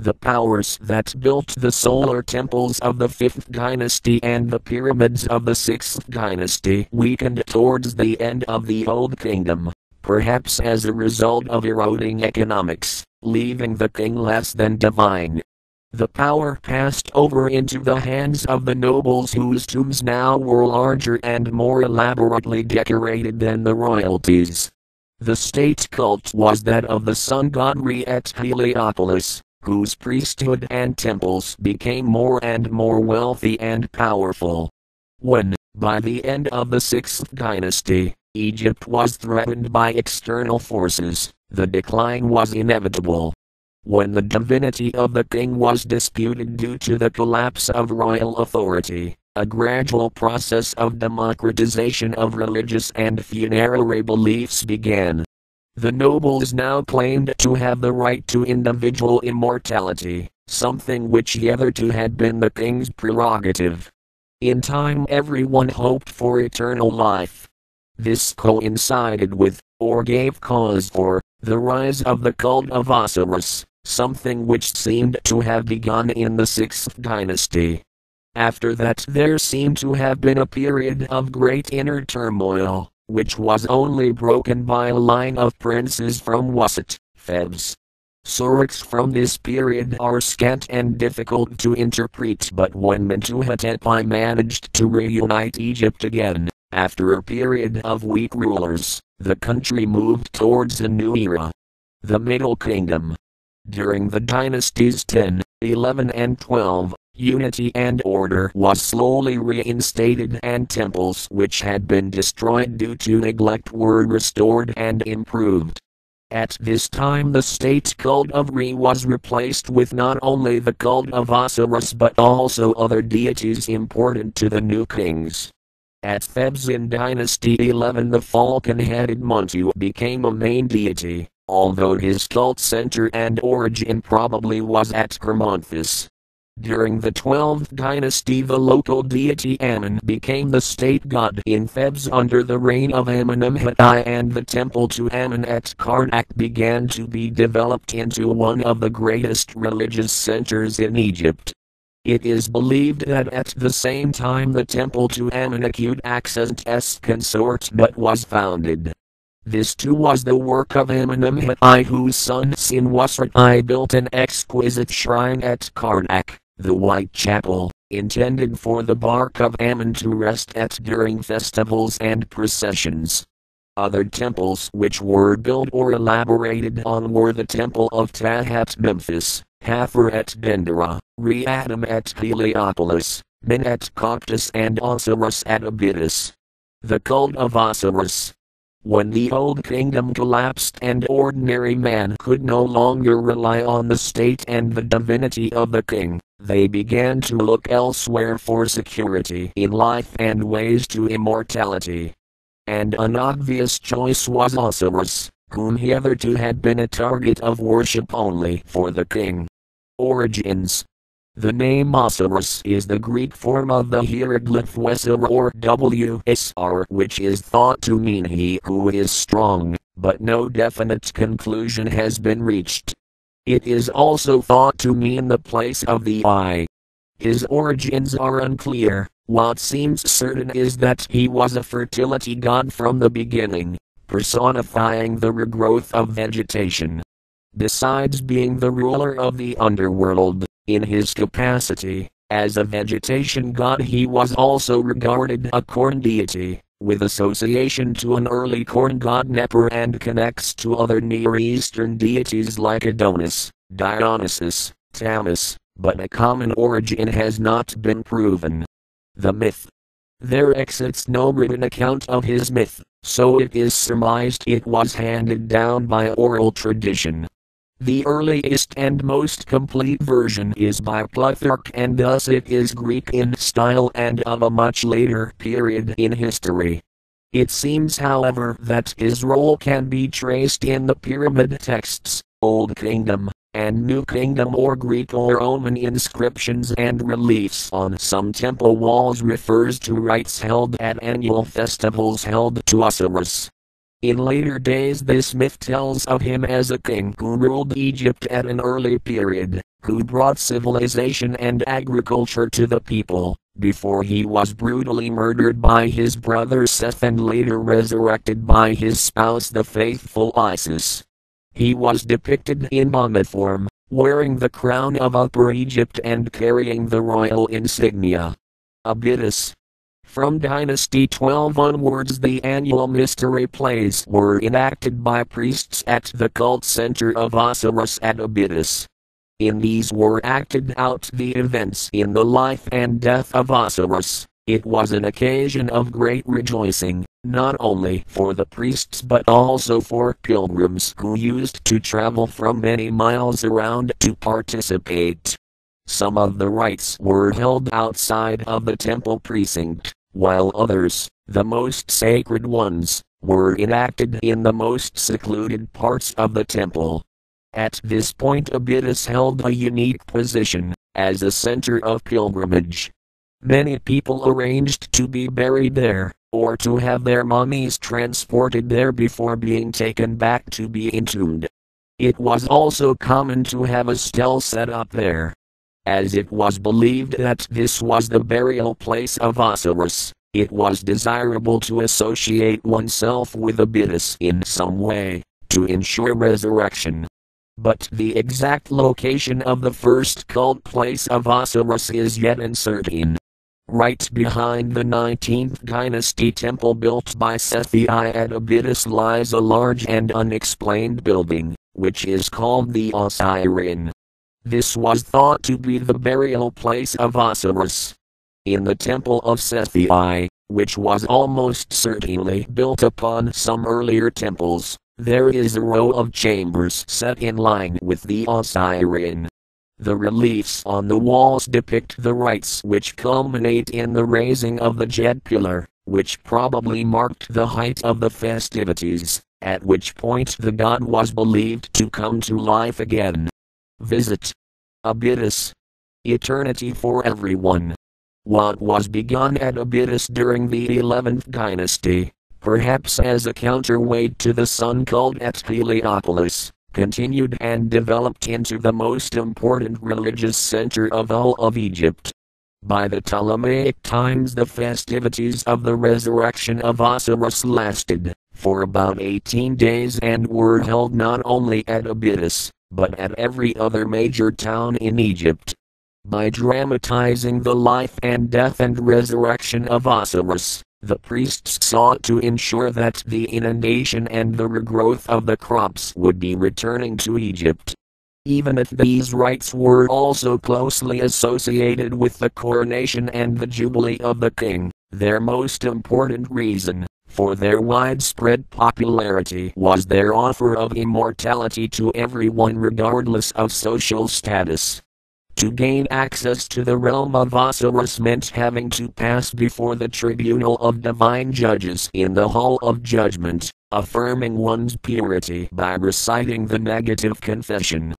The powers that built the solar temples of the 5th dynasty and the pyramids of the 6th dynasty weakened towards the end of the Old Kingdom, perhaps as a result of eroding economics, leaving the king less than divine. The power passed over into the hands of the nobles whose tombs now were larger and more elaborately decorated than the royalties. The state cult was that of the sun god Re at Heliopolis, whose priesthood and temples became more and more wealthy and powerful. When, by the end of the 6th dynasty, Egypt was threatened by external forces, the decline was inevitable. When the divinity of the king was disputed due to the collapse of royal authority, a gradual process of democratization of religious and funerary beliefs began. The nobles now claimed to have the right to individual immortality, something which hitherto had been the king's prerogative. In time everyone hoped for eternal life. This coincided with, or gave cause for, the rise of the cult of Osiris, something which seemed to have begun in the 6th dynasty. After that there seemed to have been a period of great inner turmoil, which was only broken by a line of princes from Waset, Thebes. Sources from this period are scant and difficult to interpret, but when Mentuhotep I managed to reunite Egypt again, after a period of weak rulers, the country moved towards a new era. The Middle Kingdom. During the dynasties 10, 11 and 12, unity and order was slowly reinstated and temples which had been destroyed due to neglect were restored and improved. At this time the state cult of Re was replaced with not only the cult of Osiris but also other deities important to the new kings. At Thebes in Dynasty 11 the falcon-headed Montu became a main deity, although his cult center and origin probably was at Hermonthis. During the 12th dynasty the local deity Ammon became the state god in Thebes under the reign of Amenemhet I, and the temple to Ammon at Karnak began to be developed into one of the greatest religious centers in Egypt. It is believed that at the same time the temple to Amunekhet Accent consort but was founded. This too was the work of Amenemhet I, whose son Senusret I built an exquisite shrine at Karnak, the White Chapel, intended for the bark of Ammon to rest at during festivals and processions. Other temples which were built or elaborated on were the temple of Ptah at Memphis, Hathor at Dendera, Re-Adam at Heliopolis, Men at Coctus, and Osiris at Abydos. The cult of Osiris. When the Old Kingdom collapsed and ordinary man could no longer rely on the state and the divinity of the king, they began to look elsewhere for security in life and ways to immortality. And an obvious choice was Osiris, whom hitherto had been a target of worship only for the king. Origins. The name Osiris is the Greek form of the hieroglyph Wesir or WSR, which is thought to mean he who is strong, but no definite conclusion has been reached. It is also thought to mean the place of the eye. His origins are unclear. What seems certain is that he was a fertility god from the beginning, personifying the regrowth of vegetation. Besides being the ruler of the underworld, in his capacity as a vegetation god he was also regarded a corn deity, with association to an early corn god Neper, and connects to other Near Eastern deities like Adonis, Dionysus, Tammuz, but a common origin has not been proven. The myth. There exists no written account of his myth, so it is surmised it was handed down by oral tradition. The earliest and most complete version is by Plutarch, and thus it is Greek in style and of a much later period in history. It seems, however, that his role can be traced in the pyramid texts, Old Kingdom, and New Kingdom or Greek or Roman inscriptions and reliefs on some temple walls refers to rites held at annual festivals held to Osiris. In later days this myth tells of him as a king who ruled Egypt at an early period, who brought civilization and agriculture to the people, before he was brutally murdered by his brother Seth and later resurrected by his spouse the faithful Isis. He was depicted in mummy form, wearing the crown of Upper Egypt and carrying the royal insignia. Abydos. From Dynasty 12 onwards the annual mystery plays were enacted by priests at the cult center of Osiris at Abydos. In these were acted out the events in the life and death of Osiris. It was an occasion of great rejoicing, not only for the priests but also for pilgrims who used to travel from many miles around to participate. Some of the rites were held outside of the temple precinct, while others, the most sacred ones, were enacted in the most secluded parts of the temple. At this point Abydos held a unique position, as a center of pilgrimage. Many people arranged to be buried there, or to have their mummies transported there before being taken back to be entombed. It was also common to have a stele set up there. As it was believed that this was the burial place of Osiris, it was desirable to associate oneself with Abydos in some way, to ensure resurrection. But the exact location of the first cult place of Osiris is yet uncertain. Right behind the 19th dynasty temple built by Sethi at Abydos lies a large and unexplained building, which is called the Osirian. This was thought to be the burial place of Osiris. In the temple of Sethi, which was almost certainly built upon some earlier temples, there is a row of chambers set in line with the Osirian. The reliefs on the walls depict the rites which culminate in the raising of the jet pillar, which probably marked the height of the festivities, at which point the god was believed to come to life again. Visit Abydos. Eternity for everyone. What was begun at Abydos during the 11th dynasty, perhaps as a counterweight to the sun cult at Heliopolis, continued and developed into the most important religious center of all of Egypt. By the Ptolemaic times the festivities of the resurrection of Osiris lasted for about 18 days and were held not only at Abydos, but at every other major town in Egypt. By dramatizing the life and death and resurrection of Osiris, the priests sought to ensure that the inundation and the regrowth of the crops would be returning to Egypt. Even if these rites were also closely associated with the coronation and the jubilee of the king, their most important reason for their widespread popularity was their offer of immortality to everyone regardless of social status. To gain access to the realm of Osiris meant having to pass before the tribunal of divine judges in the Hall of Judgment, affirming one's purity by reciting the negative confession.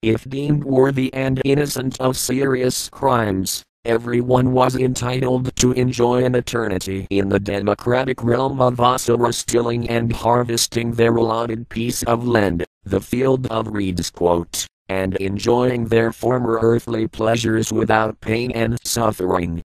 If deemed worthy and innocent of serious crimes, everyone was entitled to enjoy an eternity in the democratic realm of Osiris, tilling and harvesting their allotted piece of land, the field of reeds, and enjoying their former earthly pleasures without pain and suffering.